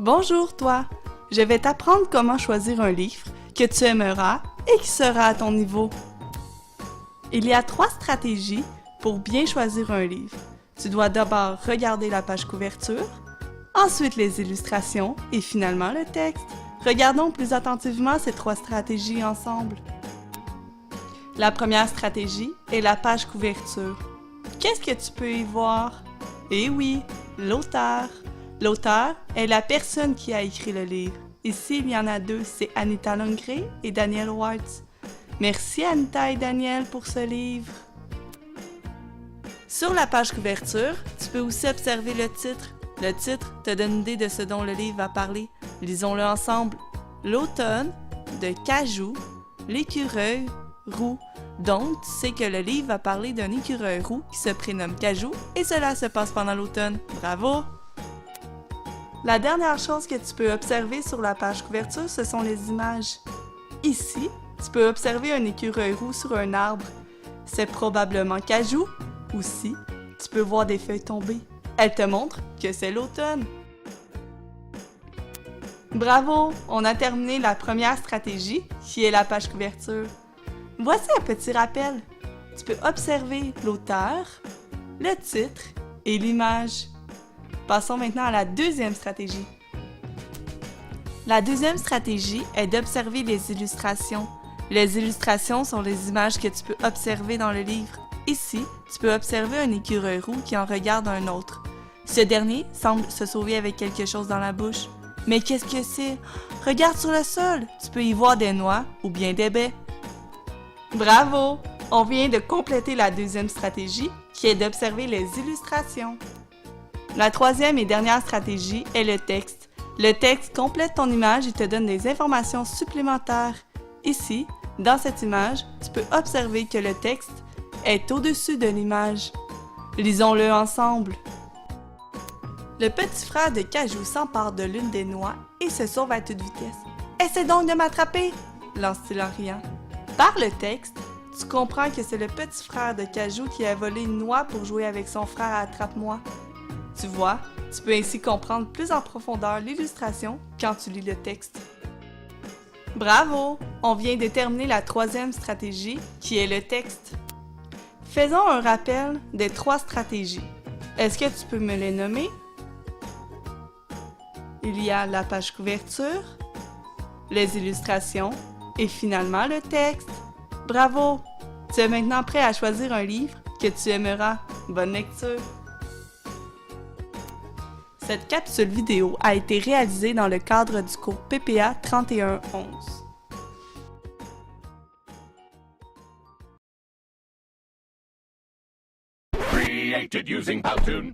Bonjour toi! Je vais t'apprendre comment choisir un livre que tu aimeras et qui sera à ton niveau. Il y a 3 stratégies pour bien choisir un livre. Tu dois d'abord regarder la page couverture, ensuite les illustrations et finalement le texte. Regardons plus attentivement ces 3 stratégies ensemble. La première stratégie est la page couverture. Qu'est-ce que tu peux y voir? Eh oui, l'auteur. L'auteur est la personne qui a écrit le livre. Ici, il y en a 2, c'est Anita Lundgren et Daniel Wartz. Merci Anita et Daniel pour ce livre. Sur la page couverture, tu peux aussi observer le titre. Le titre te donne une idée de ce dont le livre va parler. Lisons-le ensemble. L'automne de Cajou, l'écureuil roux. Donc, tu sais que le livre va parler d'un écureuil roux qui se prénomme Cajou et cela se passe pendant l'automne. Bravo! La dernière chose que tu peux observer sur la page couverture, ce sont les images. Ici, tu peux observer un écureuil roux sur un arbre. C'est probablement Cajou. Aussi, tu peux voir des feuilles tomber. Elle te montre que c'est l'automne. Bravo! On a terminé la première stratégie, qui est la page couverture. Voici un petit rappel. Tu peux observer l'auteur, le titre et l'image. Passons maintenant à la deuxième stratégie. La deuxième stratégie est d'observer les illustrations. Les illustrations sont les images que tu peux observer dans le livre. Ici, tu peux observer un écureuil roux qui en regarde un autre. Ce dernier semble se sauver avec quelque chose dans la bouche. Mais qu'est-ce que c'est? Regarde sur le sol, tu peux y voir des noix ou bien des baies. Bravo! On vient de compléter la deuxième stratégie, qui est d'observer les illustrations. La troisième et dernière stratégie est le texte. Le texte complète ton image et te donne des informations supplémentaires. Ici, dans cette image, tu peux observer que le texte est au-dessus de l'image. Lisons-le ensemble. Le petit frère de Cajou s'empare de l'une des noix et se sauve à toute vitesse. « Essaie donc de m'attraper! » lance-t-il en riant. Par le texte, tu comprends que c'est le petit frère de Cajou qui a volé une noix pour jouer avec son frère à Attrape-moi. Tu vois, tu peux ainsi comprendre plus en profondeur l'illustration quand tu lis le texte. Bravo! On vient de terminer la troisième stratégie, qui est le texte. Faisons un rappel des 3 stratégies. Est-ce que tu peux me les nommer? Il y a la page couverture, les illustrations et finalement le texte. Bravo! Tu es maintenant prêt à choisir un livre que tu aimeras. Bonne lecture! Cette capsule vidéo a été réalisée dans le cadre du cours PPA 3111. Created using Powtoon.